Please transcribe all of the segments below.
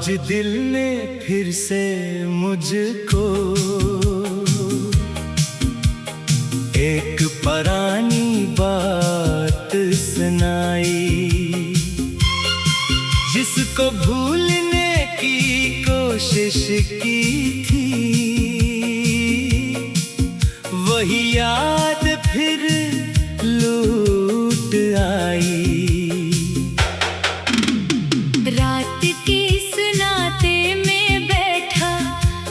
आज दिल ने फिर से मुझको एक पुरानी बात सुनाई, जिसको भूलने की कोशिश की थी, वही याद फिर लौट आई। रात के सुनाते में बैठा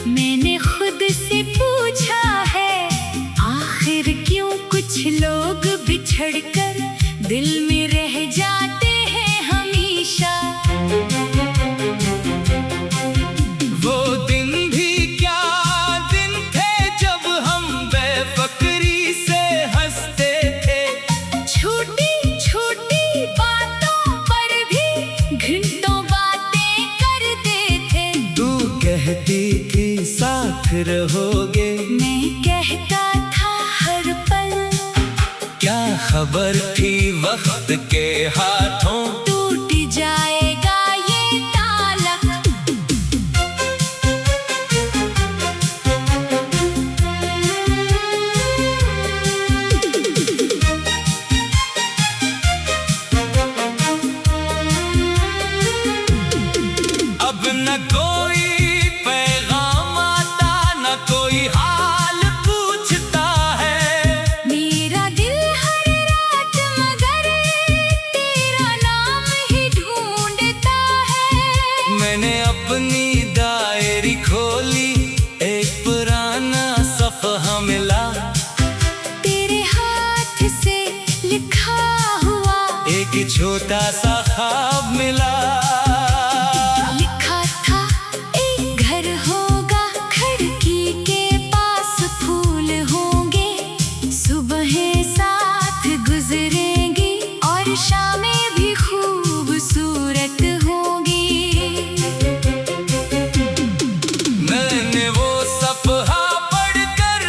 मैंने खुद से पूछा है, आखिर क्यों कुछ लोग बिछड़कर दिल में रह जाते हैं हमेशा। वो दिन भी क्या दिन थे जब हम बेफिक्री से हंसते थे, छोटी छोटी बातों पर भी घंटों बातें करते थे। तू कहती थी साथ रहोगे, मैं कहता था हर पल, क्या खबर थी वक्त के हाथों टूट जाएगा ये ताला। अब न कोई पैगाम आता, न कोई हाल पूछता है। मेरा दिल हर रात मगर तेरा नाम ही ढूंढता है। मैंने अपनी डायरी खोली, एक पुराना सफ़हा मिला, तेरे हाथ से लिखा हुआ एक छोटा सा ख्वाब मिला। लिखा था एक घर होगा, खिड़की के पास फूल होंगे, सुबहें साथ गुजरेंगी और शामें भी खूबसूरत होंगी। मैंने वो सफ़हा पढ़कर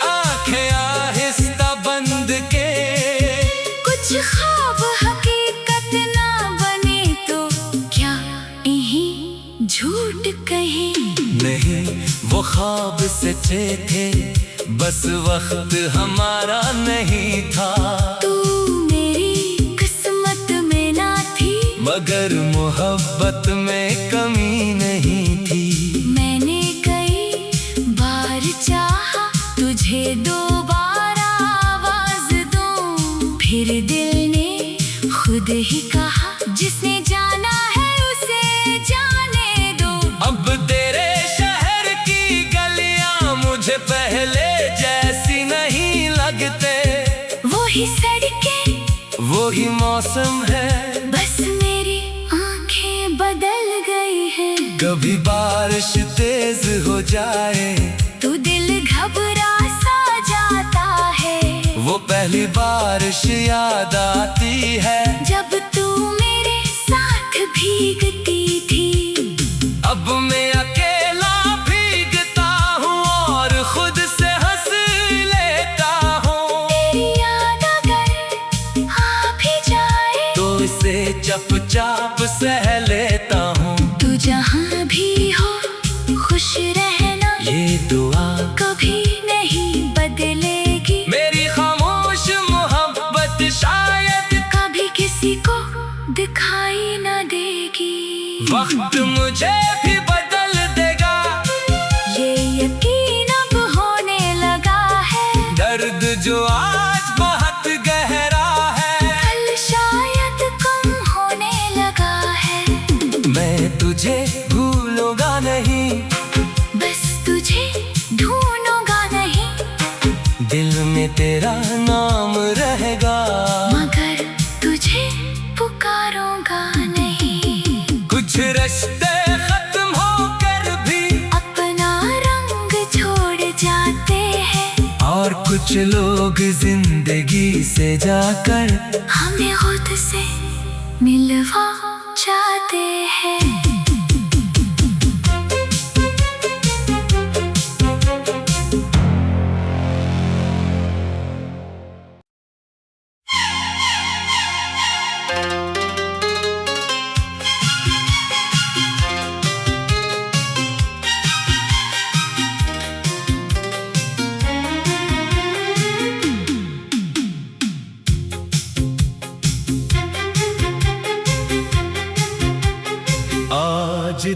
आंखें आहिस्ता बंद के, कुछ ख्वाब हकीकत ना बने तो क्या यही झूठ कहे। नहीं वो ख्वाब सच्चे थे, बस वक्त हमारा नहीं था। तू मेरी किस्मत में ना थी, मगर मोहब्बत में कमी नहीं थी। मैंने कई बार चाहा तुझे दोबारा आवाज दूं, फिर दिल ने खुद ही कहा जिसने जाना है उसे जाने दो। अब तेरे शहर की गलियां मुझे पहले जैसी नहीं लगते, वही सड़कें वही मौसम है, बस मेरी आंखें बदल गई हैं। कभी बारिश तेज हो जाए तू दिल घबरा सा जाता है, वो पहली बारिश याद आती है, जब तू मेरे साथ भीगती थी। अब मैं अकेला भीगता हूँ और खुद से हंस लेता हूँ। तेरी याद अगर आ भी जाए तो इसे चुपचाप सह लेता हूँ। तू जहाँ भी हो खुश रहना, ये दुआ कभी नहीं बदलेगी। मेरी खामोश मोहब्बत शायद कभी किसी को दिखाई न देगी। वक्त मुझे भी बदल देगा, ये यकीन अब होने लगा है, दर्द जो आज बहुत गहरा है, कल शायद कम होने लगा है। मैं तुझे भूलूंगा नहीं, बस तुझे ढूंढूंगा नहीं, दिल में तेरा नाम रहेगा, मगर तुझे पुकारूंगा नहीं। कुछ रिश्ते खत्म होकर भी अपना रंग छोड़ जाते हैं, और कुछ लोग जिंदगी से जाकर हमें खुद से मिलवा जाते हैं।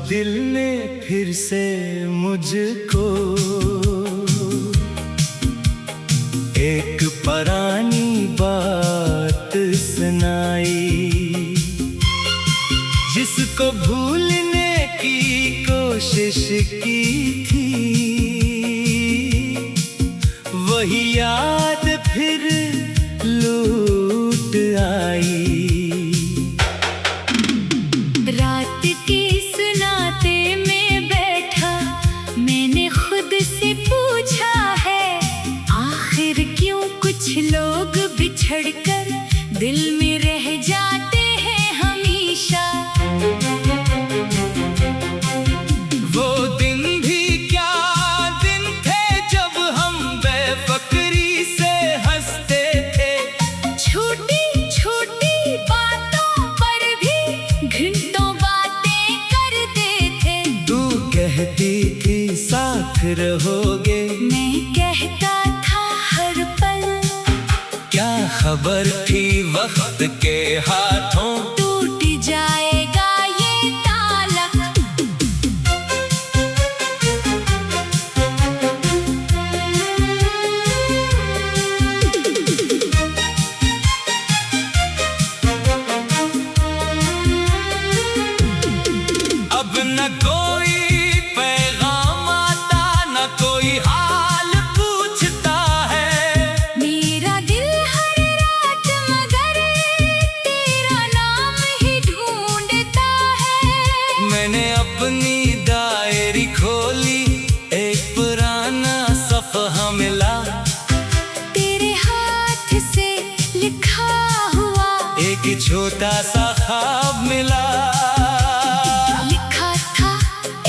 दिल ने फिर से मुझको एक पुरानी बात सुनाई, जिसको भूलने की कोशिश की थी, वही याद फिर लौट आई। रात के सुनाते में बैठा, मैंने खुद से पूछा है, आखिर क्यों कुछ लोग बिछड़कर दिल में रह जाते हैं हमेशा। वो दिन भी क्या दिन थे जब हम बेफिक्री से हंसते थे, छोटी छोटी बातों पर भी घंटों बातें करते थे। तू कहती थी साथ रहोगे, मैं कहता था हर पल, क्या खबर थी वक्त के हाथों टूट जाएगा ये ताला। अब न कोई पैगाम आता, न कोई हाल पूछता है। मेरा दिल हर रात मगर तेरा नाम ही ढूंढता है। मैंने अपनी डायरी खोली, एक पुराना सफ़हा मिला, तेरे हाथ से लिखा हुआ एक छोटा सा ख्वाब मिला। लिखा था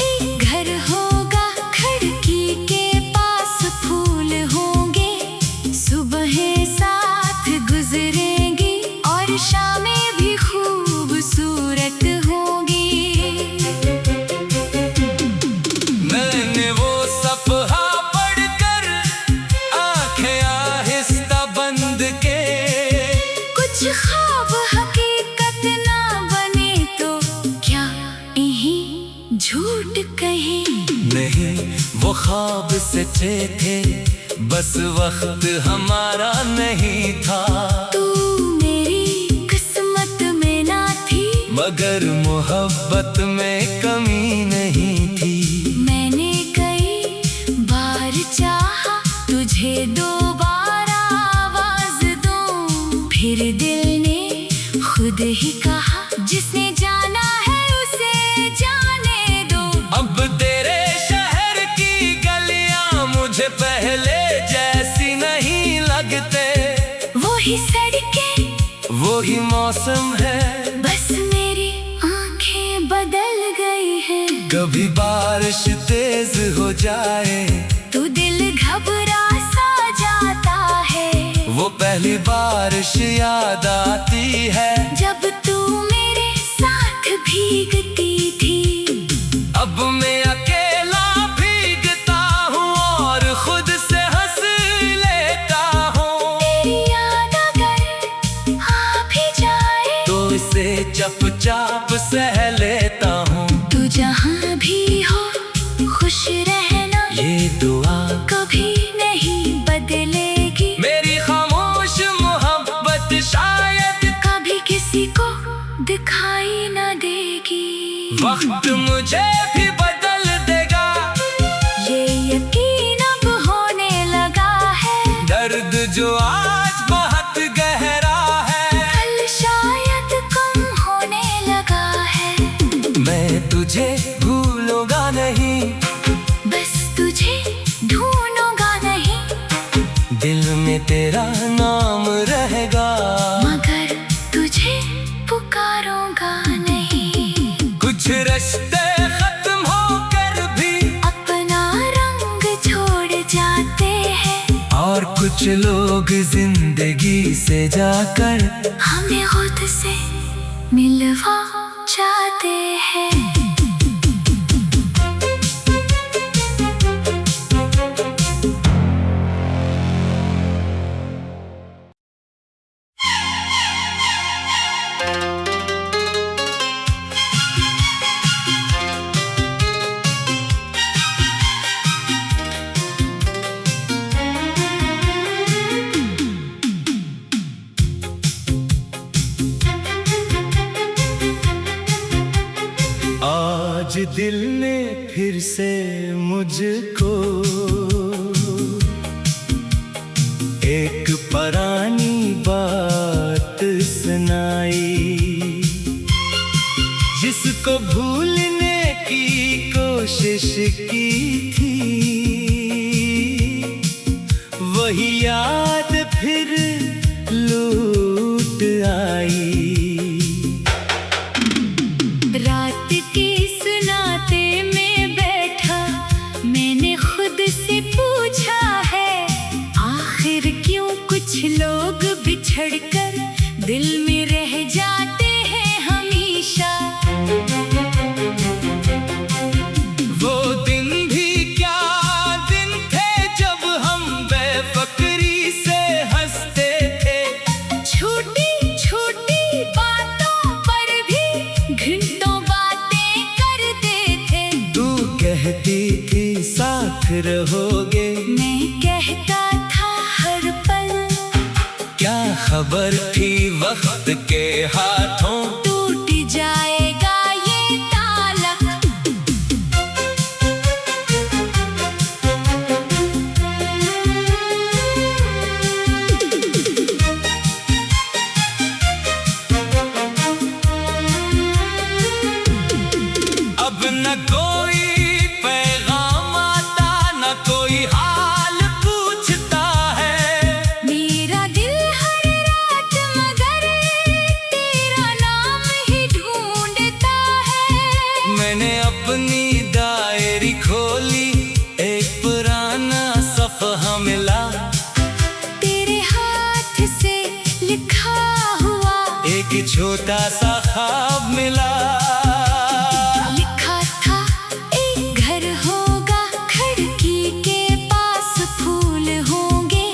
एक घर होगा, खिड़की के पास फूल होंगे, सुबहें साथ गुजरेंगी और शामें भी खूबसूरत होंगी। मैंने वो सफ़हा पढ़कर आंखें आहिस्ता बंद के, कुछ ख्वाब हकीकत ना बने तो क्या यही झूठ कहे। नहीं वो ख्वाब सच्चे थे, बस वक्त हमारा नहीं था। तू मेरी किस्मत में ना थी, मगर मोहब्बत में कमी नहीं थी। मैंने कई बार चाहा तुझे दोबारा आवाज दूं, फिर दिल ने खुद ही कहा, जिसने जाना है उसे जाने दो। अब तेरे शहर की गलियां मुझे पहले जैसी नहीं लगते, वही सड़कें वही मौसम है, बस मेरी आंखें बदल गई हैं। कभी बारिश तेज हो जाए तू दिल घबरा सा जाता है, वो पहली बारिश याद आती है, जब तू मेरे साथ भीगती थी। अब मैं अकेला भीगता हूँ और खुद से हंस लेता हूँ। तेरी याद अगर आ भी जाए तो इसे चुपचाप सह लेता हूँ। तू जहाँ भी हो खुश रहना, ये दुआ कभी नहीं बदलेगी। मेरी खामोश मोहब्बत शायद कभी किसी को दिखाई न देगी। वक्त मुझे भी बदल देगा, ये यकीन अब होने लगा है, दर्द जो आज बहुत गहरा है, कल शायद कम होने लगा है। मैं तुझे भूलूंगा नहीं, बस तुझे ढूंढूंगा नहीं, दिल में तेरा नाम रहेगा, मगर तुझे पुकारूंगा नहीं। कुछ रिश्ते खत्म होकर भी अपना रंग छोड़ जाते हैं, और कुछ लोग जिंदगी से जाकर हमें खुद से मिलवा जाते हैं। आज दिल ने फिर से मुझको एक पुरानी बात सुनाई, जिसको भूलने की कोशिश की थी, वही याद फिर लौट आई। रात के सुनाते में बैठा, मैंने खुद से पूछा है, आखिर क्यों कुछ लोग बिछड़कर दिल में रह जाते हैं हमेशा। वो दिन भी क्या दिन थे जब हम बेफिक्री से हंसते थे, छोटी छोटी बातों पर भी घंटों बातें करते थे। तू कहती थी साथ रहोगे, मैं कहता था हर पल, क्या खबर थी वक्त के हाथों टूट जाएगा ये तालक। अब न कोई पैगाम आता, न कोई हाल पूछता है। मेरा दिल हर रात मगर तेरा नाम ही ढूंढता है। मैंने अपनी डायरी खोली, एक पुराना सफ़हा मिला, तेरे हाथ से लिखा हुआ एक छोटा सा ख्वाब मिला। लिखा था एक घर होगा, खिड़की के पास फूल होंगे,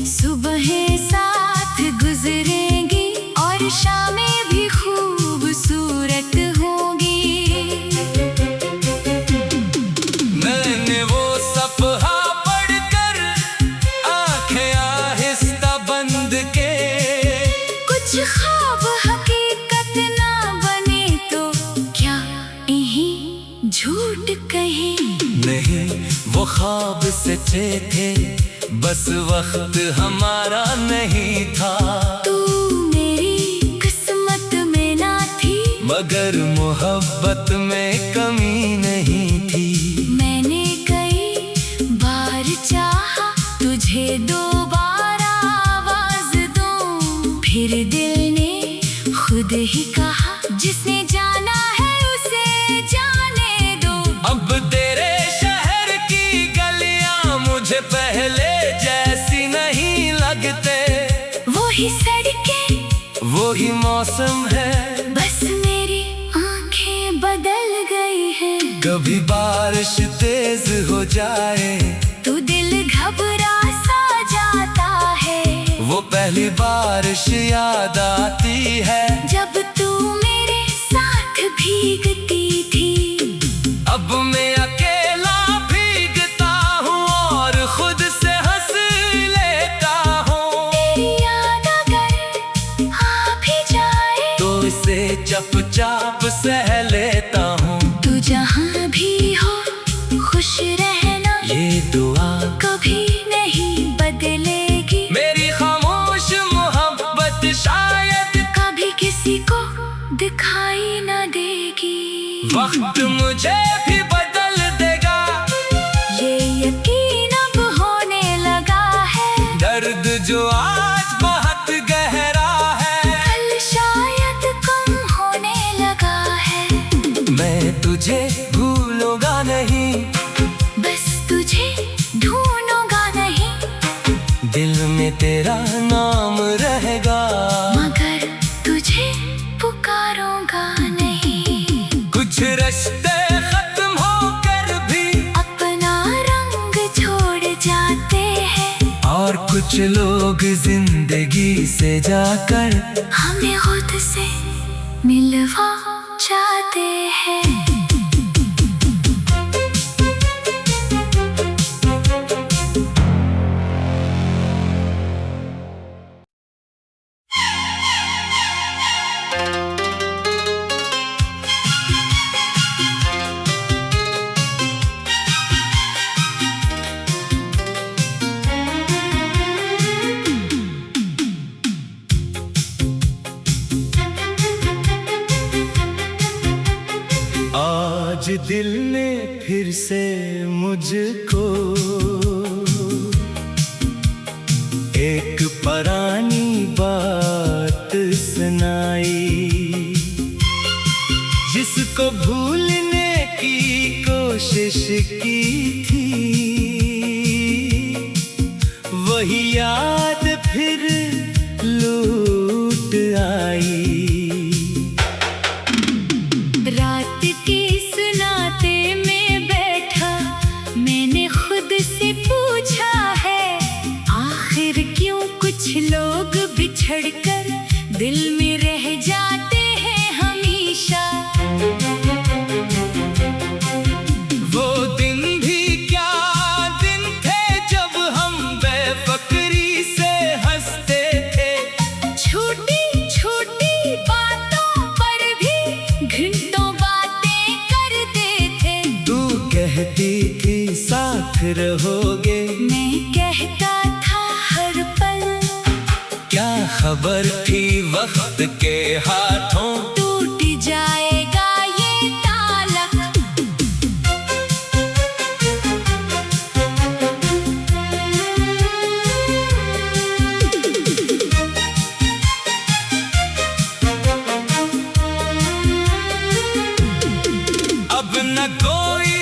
सुबहें साथ गुजरेंगी और शामें भी खूबसूरत होंगी। मैंने वो सफ़हा पढ़कर आंखें आहिस्ता बंद के, कुछ ख्वाब हकीकत ना बने तो क्या यही झूठ कहे। नहीं वो ख्वाब सच्चे थे, बस वक्त हमारा नहीं था। तू मेरी किस्मत में ना थी, मगर मोहब्बत में कमी नहीं थी। मैंने कई बार चाहा तुझे दोबारा आवाज दूं, फिर दिल ने खुद ही कहा, जिसने जाना है उसे जाने दो। अब तेरे शहर की गलियां मुझे पहले जैसी नहीं लगते, वही सड़कें वही मौसम है, बस मेरी आंखें बदल गई हैं। कभी बारिश तेज हो जाए तू दिल घबरा सा जाता है, वो पहली बारिश याद आती है, जब तू मेरे साथ भीगती थी। अब मैं अकेला भीगता हूँ और खुद से हंस लेता हूँ। तेरी याद अगर आ भी जाए तो इसे चुपचाप सह लेता हूँ। तू जहाँ भी हो खुश रहना, ये दुआ कभी नहीं बदलेगी। मेरी खामोश मोहब्बत शायद कभी किसी को दिखाई न देगी। वक्त मुझे भी बदल देगा, ये यकीन अब होने लगा है, दर्द जो आज बहुत गहरा है, कल शायद कम होने लगा है। मैं तुझे भूलूंगा नहीं, बस तुझे ढूंढूंगा नहीं, दिल में तेरा नाम रहेगा, मगर तुझे पुकारूंगा नहीं। कुछ रिश्ते खत्म होकर भी अपना रंग छोड़ जाते हैं, और कुछ लोग जिंदगी से जाकर हमें खुद से मिलवा जाते हैं। आज दिल ने फिर से मुझको एक पुरानी बात सुनाई, जिसको भूलने की कोशिश की थी, वही याद फिर लौट आई। रात के सुनाते में बैठा, मैंने खुद से पूछा है, आखिर क्यों कुछ लोग बिछड़कर दिल में रह जाते हैं हमेशा। वो दिन भी क्या दिन थे जब हम बेफिक्री से हंसते थे, छोटी छोटी बातों पर भी घंटों बातें करते थे। तू कहती थी साथ रहोगे, मैं कहता था हर पल, क्या खबर थी वक्त के हाथों टूट जाएगा ये ताला। अब न कोई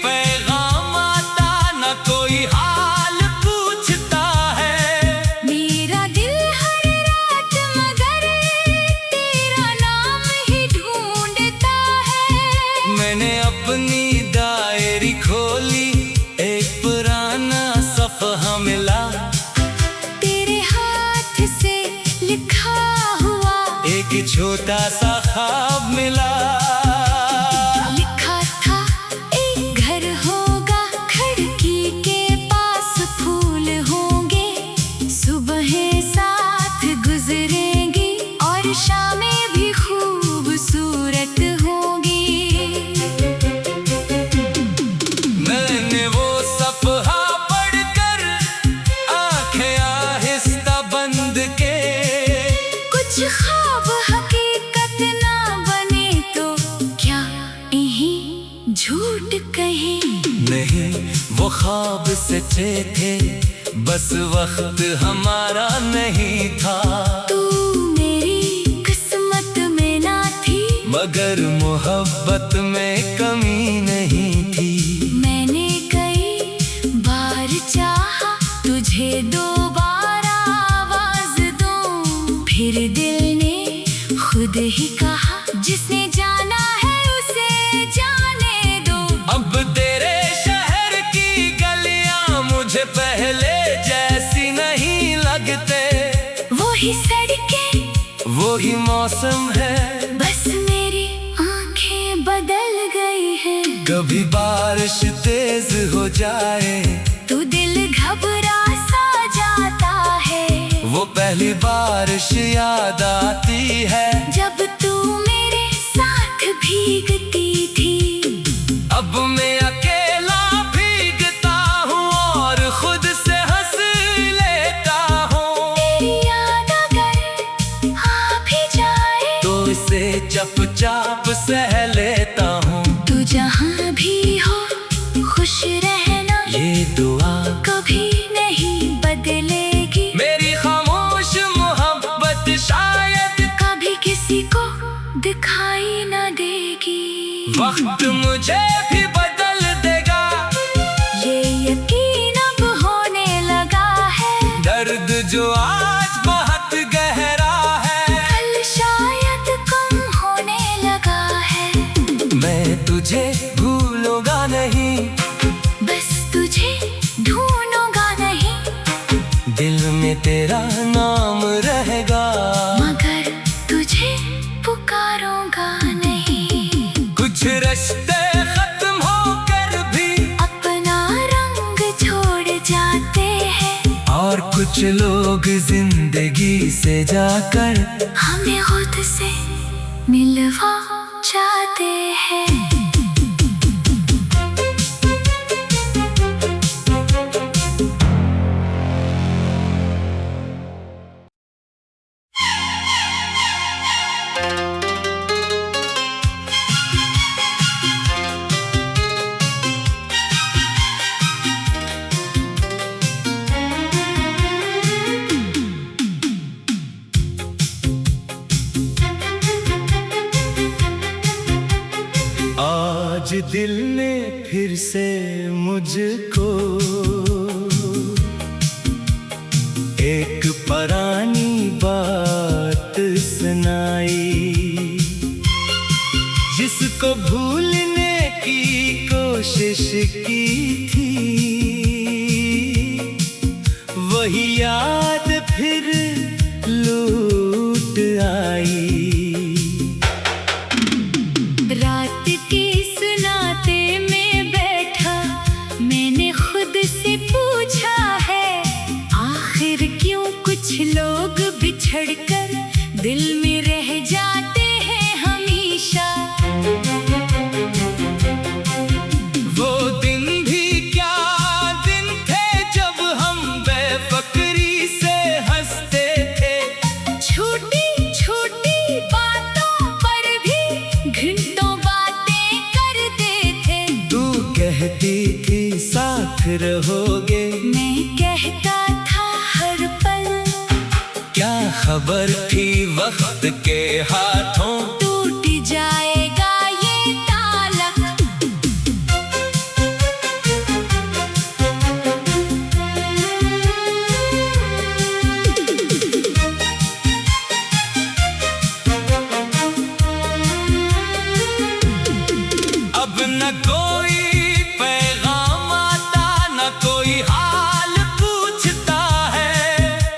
पैगाम आता, न कोई हाल पूछता है। मेरा दिल हर रात मगर तेरा नाम ही ढूंढता है। मैंने अपनी डायरी खोली, एक पुराना सफ़हा मिला, तेरे हाथ से लिखा हुआ एक छोटा सा ख्वाब मिला। लिखा था एक घर होगा, खिड़की के पास फूल होंगे, सुबहें साथ गुजरेंगी और शामें भी खूबसूरत होंगी। मैंने वो सफ़हा पढ़कर आंखें आहिस्ता बंद के, कुछ ख्वाब हकीकत ना बने तो क्या यही झूठ कहे। नहीं वो ख्वाब सच्चे थे, बस वक्त हमारा नहीं था। तू मेरी किस्मत में ना थी, मगर मोहब्बत में कमी नहीं थी। मैंने कई बार चाहा तुझे दोबारा आवाज दूं, फिर दिल ने खुद ही कहा, जिसने जाना है उसे जाने दो। अब तेरे शहर की गलियां मुझे पहले जैसी नहीं लगते, वही सड़कें वही मौसम है, बस मेरी आंखें बदल गई है। कभी बारिश तेज हो जाए तू दिल घबरा सा जाता है, वो पहली बारिश याद आती है, जब तू मेरे साथ भीगती थी। अब मैं अकेला भीगता हूँ और खुद से हंस लेता हूँ। तेरी याद अगर आ भी जाए तो इसे चुपचाप सह लेता हूँ। तू जहाँ भी हो खुश रहना, ये दुआ कभी नहीं बदलेगी। मेरी खामोश मोहब्बत शायद कभी किसी को दिखाई न देगी। वक्त मुझे भी बदल देगा, ये यकीन अब होने लगा है, दर्द जो आज बहुत गहरा है, कल शायद कम होने लगा है। मैं तुझे भूलूंगा नहीं, बस तुझे ढूंढूंगा नहीं, दिल में तेरा नाम रहेगा, मगर तुझे पुकारूंगा नहीं। कुछ रिश्ते खत्म होकर भी अपना रंग छोड़ जाते हैं, और कुछ लोग जिंदगी से जाकर हमें खुद से मिलवा जाते हैं। आज दिल ने फिर से मुझको एक पुरानी बात सुनाई, जिसको भूलने की कोशिश की थी, वही याद फिर लौट आई। रात के सुनाते में बैठा, मैंने खुद से पूछा है, आखिर क्यों कुछ लोग बिछड़कर दिल में रह जाते हैं हमेशा। वो दिन भी क्या दिन थे जब हम बेफिक्री से हंसते थे, छोटी छोटी बातों पर भी घंटों बातें करते थे। तू कहती थी साथ रहोगे, मैं कहता था हर पल, क्या खबर थी वक्त के हाथों टूट जाएगा ये ताला। अब न कोई पैगाम आता, न कोई हाल पूछता है।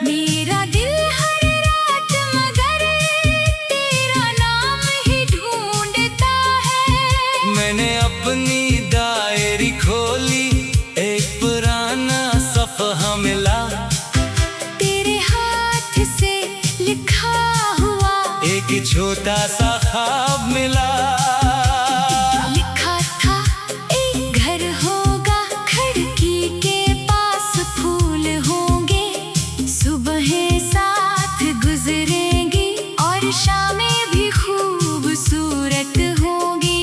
मेरा दिल हर रात मगर तेरा नाम ही ढूंढता है। मैंने अपनी डायरी खोली, एक पुराना सफ़हा मिला, तेरे हाथ से लिखा हुआ एक छोटा सा ख्वाब मिला। लिखा था एक घर होगा, खिड़की के पास फूल होंगे, सुबहें साथ गुजरेंगी और शामें भी खूबसूरत होंगी।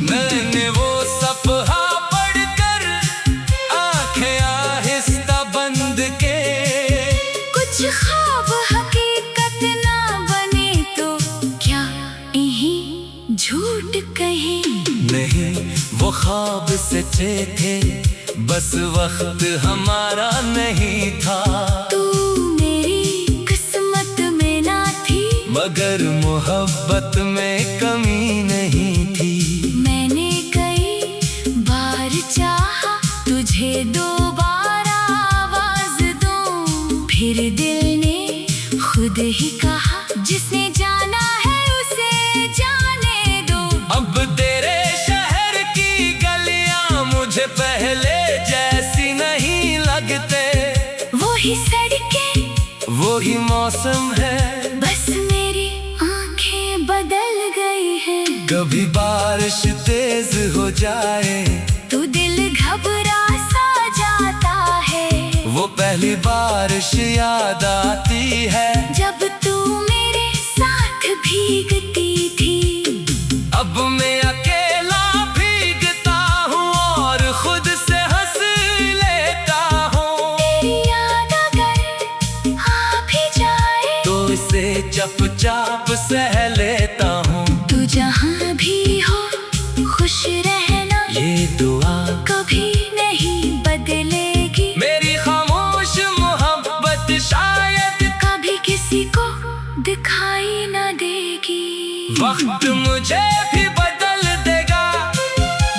मैंने वो सफ़हा पढ़कर आंखें आहिस्ता बंद के, कुछ ख्वाब हकीकत ना बने तो क्या यही झूठ कहे। नहीं वो ख्वाब सच्चे थे, बस वक्त हमारा नहीं था। तू मेरी किस्मत में ना थी, मगर मोहब्बत में कमी नहीं थी। मैंने कई बार चाहा तुझे दोबारा आवाज दूं, फिर दिल ने खुद ही कहा, जिसने जाना है उसे जाने दो। अब तेरे शहर की गलियां मुझे पहले जैसी नहीं लगते, वही सड़कें वही मौसम है, बस मेरी आंखें बदल गई हैं। कभी बारिश तेज हो जाए तू दिल घबरा सा जाता है, वो पहली बारिश याद आती है, जब तू मेरे साथ भीगती थी। अब मैं अकेला भीगता हूँ और खुद से हंस लेता हूँ। तेरी याद अगर आ भी जाए तो इसे चुपचाप सह लेता हूँ। तू जहाँ भी हो खुश रहना, ये दुआ कभी नहीं बदलेगी। मेरी खामोश मोहब्बत शायद कभी किसी को दिखाई न देगी। वक्त मुझे भी बदल देगा,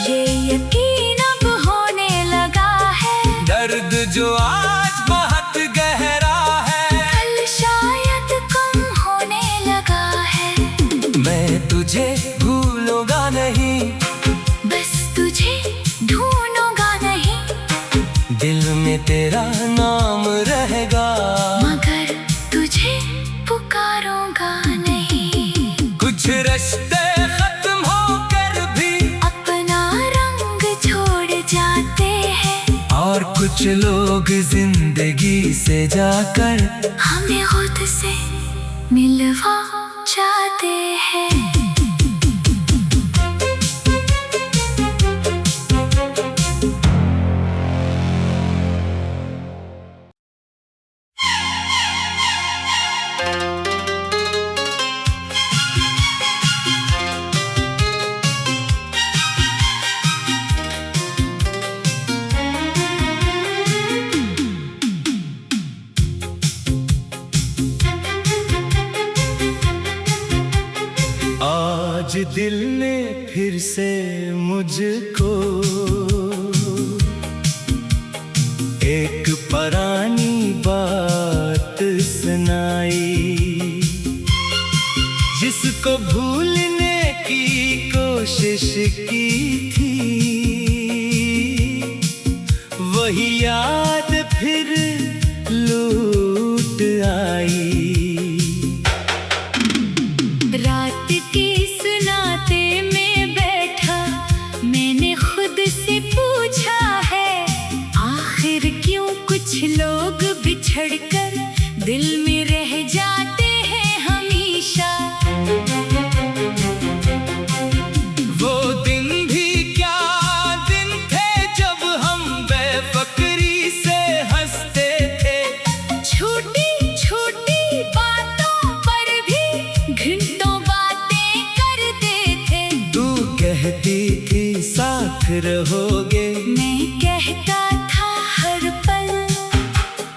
ये यकीन अब होने लगा है, दर्द जो आज बहुत गहरा है, कल शायद कम होने लगा है। मैं तुझे भूलूंगा नहीं, बस तुझे ढूंढूंगा नहीं, दिल में तेरा नाम रहेगा, मगर तुझे पुकारूंगा नहीं। कुछ रिश्ते खत्म होकर भी अपना रंग छोड़ जाते हैं, और कुछ लोग जिंदगी से जाकर हमें खुद से मिलवा जाते हैं। आज दिल ने फिर से मुझको एक पुरानी बात सुनाई, जिसको भूलने की कोशिश की थी, वही याद फिर लौट आई। रात के सुनाते में बैठा, मैंने खुद से पूछा है, आखिर क्यों कुछ लोग बिछड़कर दिल में रह जाते हैं हमेशा। वो दिन भी क्या दिन थे जब हम बेफिक्री से हंसते थे, छोटी छोटी बातों पर भी घंटों बातें करते थे। तू कहती थी साथ रहोगे, मैं कहता था हर पल,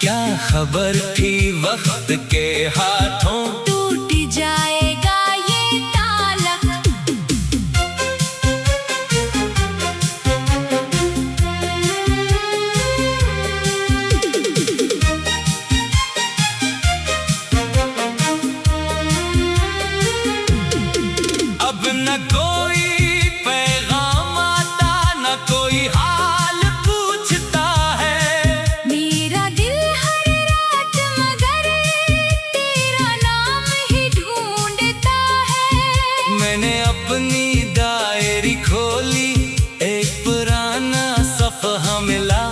क्या खबर थी वक्त के हाथों टूट जाएगा ये ताला। अब न कोई पैगाम आता, न कोई हाल पूछता है। मेरा दिल हर रात मगर तेरा नाम ही ढूंढता है। मैंने अपनी डायरी खोली, एक पुराना सफ़हा मिला,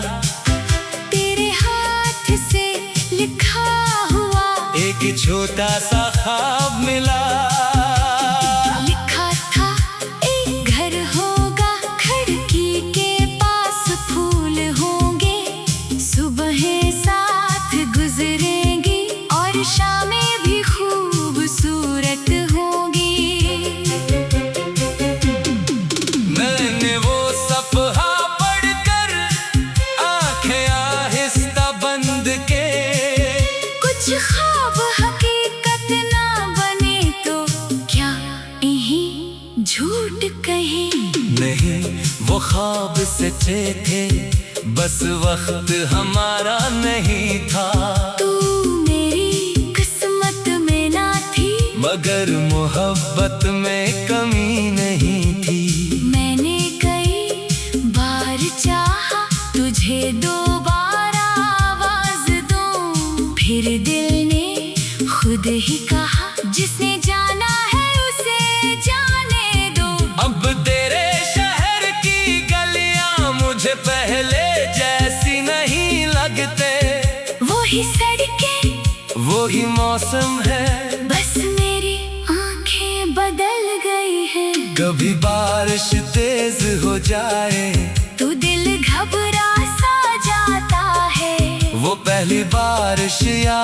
तेरे हाथ से लिखा हुआ एक छोटा सा ख्वाब मिला। लिखा था एक घर होगा, खिड़की के पास फूल होंगे, सुबहें साथ गुजरेंगी और शामें भी खूबसूरत होंगी। मैंने वो सफ़हा पढ़कर आंखें आहिस्ता बंद के, कुछ ख्वाब हकीकत ना बने तो क्या यही झूठ कहे। नहीं वो ख्वाब सच्चे थे, बस वक्त हमारा नहीं था। तू मेरी किस्मत में ना थी, मगर मोहब्बत में कमी नहीं थी। मैंने कई बार चाहा तुझे दोबारा आवाज दूं, फिर दिल ने खुद ही कहा, जिसने जाना है उसे जाने दो। अब तेरे शहर की गलियां मुझे पहले जैसी नहीं लगते, वही सड़कें वही मौसम है, बस मेरी आंखें बदल गई हैं। कभी बारिश तेज हो जाए तो दिल घबरा सा जाता है, वो पहली बारिश याद